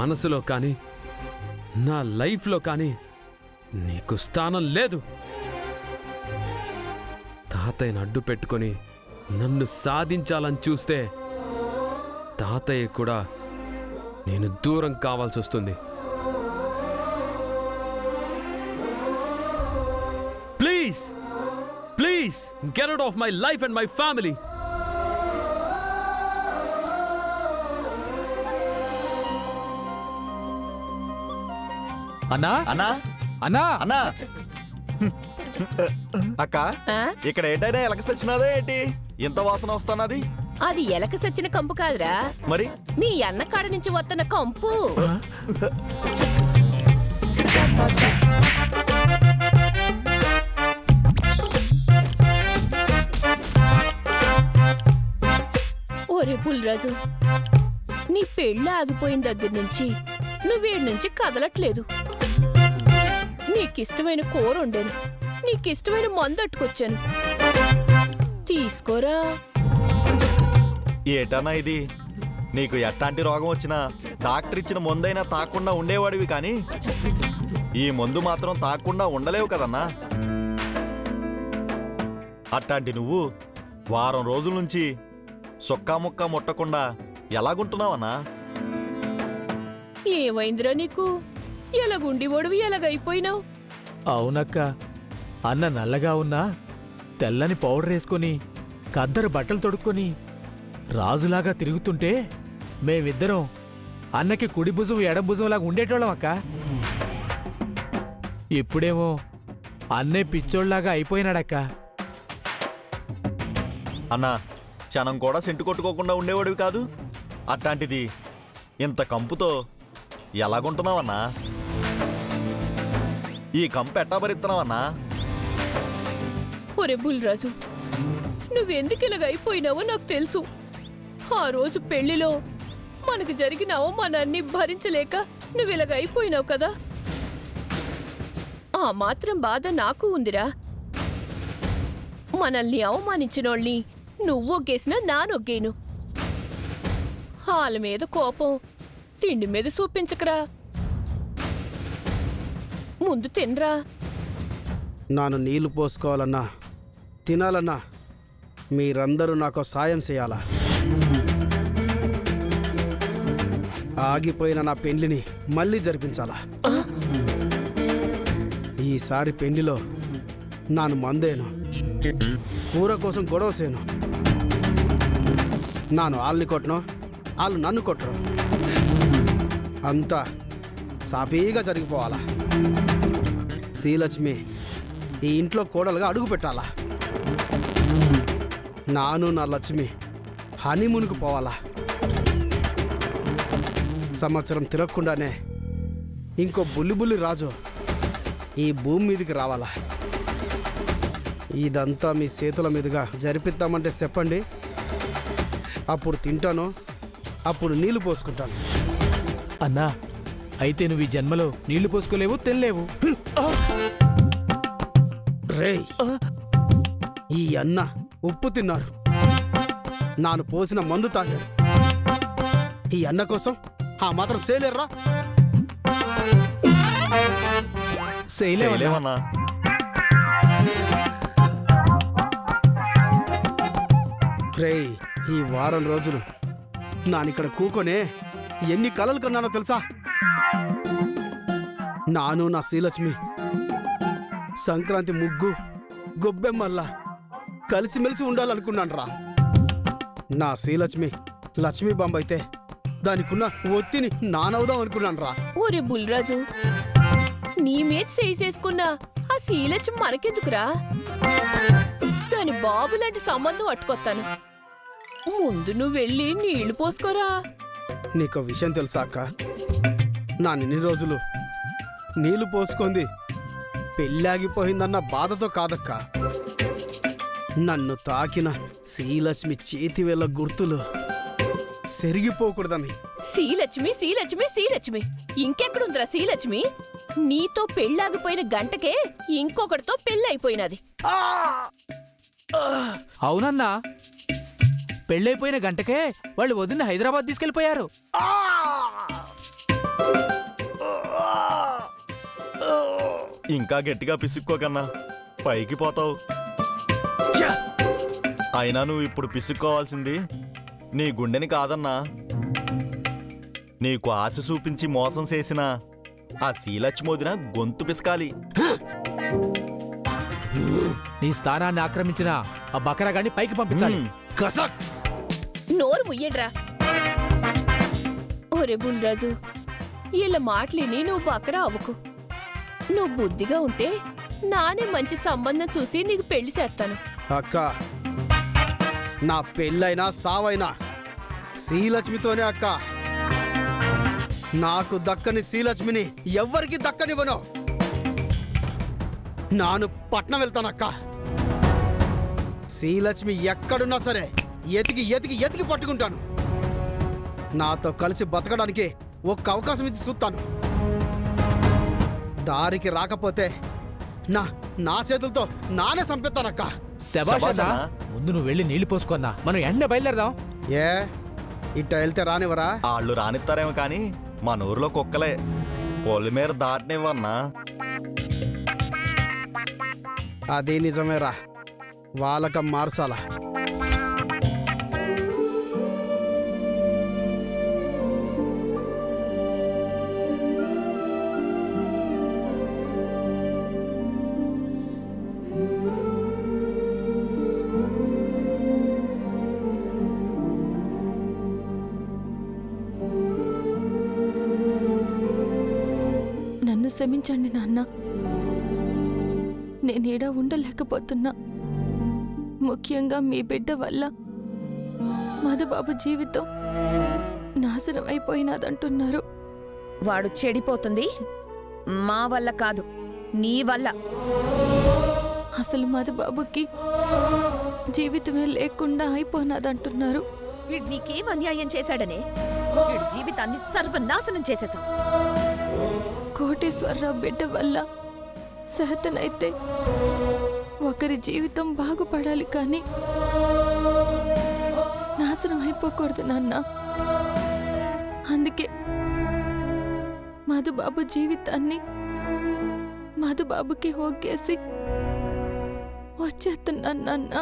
మనసులో కానీ నా లైఫ్లో కానీ నీకు స్థానం లేదు. తాతయ్యను అడ్డు పెట్టుకొని నన్ను సాధించాలని చూస్తే తాతయ్య కూడా నేను దూరం కావాల్సి వస్తుంది. Please please get out of my life and my family. అన్నా అన్నా అన్నా అన్నా అక్క ఇక్కడ ఏంటైనా ఎలక సచ్చినాదో ఏంటి ఇంత వాసన వస్తున్నది? అది ఎలక సచ్చిన కంపు కాదురా, మరి మీ అన్న కాడ నుంచి వస్తున్న కంపు. ఒరే బుల్రాజు, నీ పెళ్ళి ఆగిపోయిన దగ్గర నుంచి నువ్వేడి నుంచి కదలట్లేదు. నీకిష్టమైన కూర వండాను, నీకిష్టమైన మందు అట్టుకొచ్చాను, తీసుకోరా. ఏటన్నా ఇది? నీకు ఎట్లాంటి రోగం వచ్చినా డాక్టర్ ఇచ్చిన మందైనా తాకుండా ఉండేవాడివి, కానీ ఈ మందు మాత్రం తాకుండా ఉండలేవు కదన్నా. అట్లాంటి నువ్వు వారం రోజుల నుంచి సొక్కా ముక్క ముట్టకుండా ఎలాగుంటున్నావన్నా? ఏమైందిరా నీకు? ఎలాగుండి ఒడివి ఎలాగైపోయినావు? అవునక్క, అన్న నల్లగా ఉన్నా తెల్లని పౌడర్ వేసుకొని కద్దరు బట్టలు తొడుక్కొని రాజులాగా తిరుగుతుంటే మేమిద్దరం అన్నకి కుడి భుజం ఎడం భుజంలాగా ఉండేటోళ్ళం అక్క. ఇప్పుడేమో అన్నే పిచ్చోళ్లాగా అయిపోయినాడక్క. అన్నా, క్షణం కూడా సెంటు కొట్టుకోకుండా ఉండేవాడివి కాదు. అట్లాంటిది ఇంత కంపుతో ఎలాగుంటున్నావన్నా? ఈ కంపు ఎట్టా భరిస్తున్నావన్నా? ఒరే బుల్రాజు, నువ్వెందుకు ఇలాగైపోయినావో నాకు తెలుసు. ఆ రోజు పెళ్లిలో మనకు జరిగిన అవమానాన్ని భరించలేక నువ్వు ఇలాగైపోయినావు కదా. ఆ మాత్రం బాధ నాకు ఉందిరా. మనల్ని అవమానించినోళ్ళని నువ్వొగ్గేసినా నానొగ్గేను. వాళ్ళ మీద కోపం తిండి మీద చూపించకరా, ముందు తినరా. నాను నీళ్లు పోసుకోవాలన్నా తినాలన్నా మీరందరూ నాకు సాయం చేయాలా. ఆగిపోయిన నా పెండ్లిని మళ్ళీ జరిపించాలా. ఈసారి పెండ్లిలో నాను మందేను, కూర కోసం గొడవ సేను. నాను వాళ్ళని కొట్టను, వాళ్ళు నన్ను కొట్టరు. అంతా సాఫీగా జరిగిపోవాలా. శ్రీలక్ష్మి ఈ ఇంట్లో కోడలుగా అడుగు పెట్టాలా. నాను నా లక్ష్మి హనీమూన్కు పోవాలా. సంవత్సరం తిరగకుండానే ఇంకో బుల్లి రాజు ఈ భూమి మీదకి రావాలా. ఇదంతా మీ చేతుల మీదుగా జరిపిద్దామంటే చెప్పండి, అప్పుడు తింటాను, అప్పుడు నీళ్లు పోసుకుంటాను. అన్నా, అయితే నువ్వు ఈ జన్మలో నీళ్లు పోసుకోలేవు, తినలేవు. రేయ్, ఈ అన్న ఉప్పు తిన్నారు, నాను పోసిన మందు తాగారు. ఈ అన్న కోసం ఆ మాత్రం సేలేర్రా? చేయలేమన్నా. రేయ్, ఈ వారం రోజులు నానిక్కడ కూకొనే ఎన్ని కలలు కన్నానో తెలుసా? నాను నా శ్రీలక్ష్మి సంక్రాంతి ముగ్గు గొబ్బెమ్మల్లా కలిసిమెలిసి ఉండాలనుకున్నాను రా. నా శ్రీలక్ష్మి లక్ష్మీ బాంబ అయితే దానికున్న ఒత్తిని నానవుదాం అనుకున్నాను రా. ఒరే బుల్రాజు, నీ మీద చేసేసుకున్నా ఆ శీలచ్చి మనకెందుకురా? దాని బాబు లాంటి సంబంధం అట్టుకొత్తాను. ముందు నువ్వు వెళ్ళి నీళ్లు పోసుకోరా. నీకో విషయం తెలుసా అక్క? నానిన్ని రోజులు నీళ్లు పోసుకుంది పెళ్ళాగిపోయిందన్న బాధతో కాదక్క, నన్ను తాకిన శ్రీలక్ష్మి చేతి వేళ్ళ గుర్తులు సెరిగిపోకూడదని. శ్రీలక్ష్మి శ్రీలక్ష్మి శ్రీలక్ష్మి ఇంకెక్కడుందిరా శ్రీలక్ష్మి? నీతో పెళ్ళాగిపోయిన గంటకే ఇంకొకటితో పెళ్ళైపోయినది. అవునన్నా, పెళ్ళైపోయిన గంటకే వాళ్ళు వదిన హైదరాబాద్ తీసుకెళ్లిపోయారు. ఇంకా గట్టిగా పిసుక్కోకన్నా పైకి పోతావు. అయినా నువ్వు ఇప్పుడు పిసుక్కోవాల్సింది నీ గుండెని కాదన్నా, నీకు ఆశ చూపించి మోసం చేసిన ఆ శ్రీలక్ష్మోదిన గొంతు పిసకాలి. నీ స్థానాన్ని ఆక్రమించిన ఆ బకరాగాన్ని పైకి పంపించాలి. కసక్ నోరు ముయ్యడ్రా. ఒరే బుల్రాజు, ఇలా మాటలిని నువ్వు బకరా అవ్వకు. నువ్వు బుద్ధిగా ఉంటే నానే మంచి సంబంధం చూసి నీకు పెళ్లి చేస్తాను. అక్క, నా పెళ్ళైనా సావైనా శ్రీలక్ష్మితోనే అక్క. నాకు దక్కని శ్రీలక్ష్మిని ఎవ్వరికి దక్కనివ్వను. నాను పట్నం వెళ్తానక్క. శ్రీలక్ష్మి ఎక్కడున్నా సరే ఎతికి ఎతికి ఎతికి పట్టుకుంటాను. నాతో కలిసి బతకడానికి ఒక్క అవకాశం ఇచ్చి చూస్తాను. దారికి రాకపోతే నా చేతులతో నానే చంపేస్తానక్క. శభాష్ అన్నా. ముందు నువ్వు వెళ్ళి నీళ్లు పోసుకున్నా, మనం ఎండ బయలుదేరదాం. ఏ ఇట్ట వెళ్తే రానివరా? వాళ్ళు రానిస్తారేమో కానీ మన ఊర్లో కుక్కలే పొలిమేర దాటనివ్వన్నా. అది నిజమేరా, వాళ్ళక మార్చాలా. నన్ను క్షమించండి నాన్న. నేనేడా ఉండలేకపోతున్నా. ముఖ్యంగా మీ బిడ్డ వల్ల మధుబాబు జీవితం నాశనం అయిపోయినదంటున్నారు. వాడు చెడిపోతుంది మా వల్ల కాదు, నీ వల్ల. అసలు మధుబాబుకి జీవితమే లేకుండా అయిపోయినదంటున్నారు. వీడు నీకేం అన్యాయం చేశాడనే వీడి జీవితాన్ని సర్వనాశనం చేసేశాం. కోటేశ్వరరావు బిడ్డ వల్ల సహతనైతే ఒకరి జీవితం బాగుపడాలి కానీ నాశనం అయిపోకూడదు నాన్న. అందుకే మధుబాబు జీవితాన్ని మధుబాబుకి హోగేసి వచ్చేస్తున్నాను నాన్న.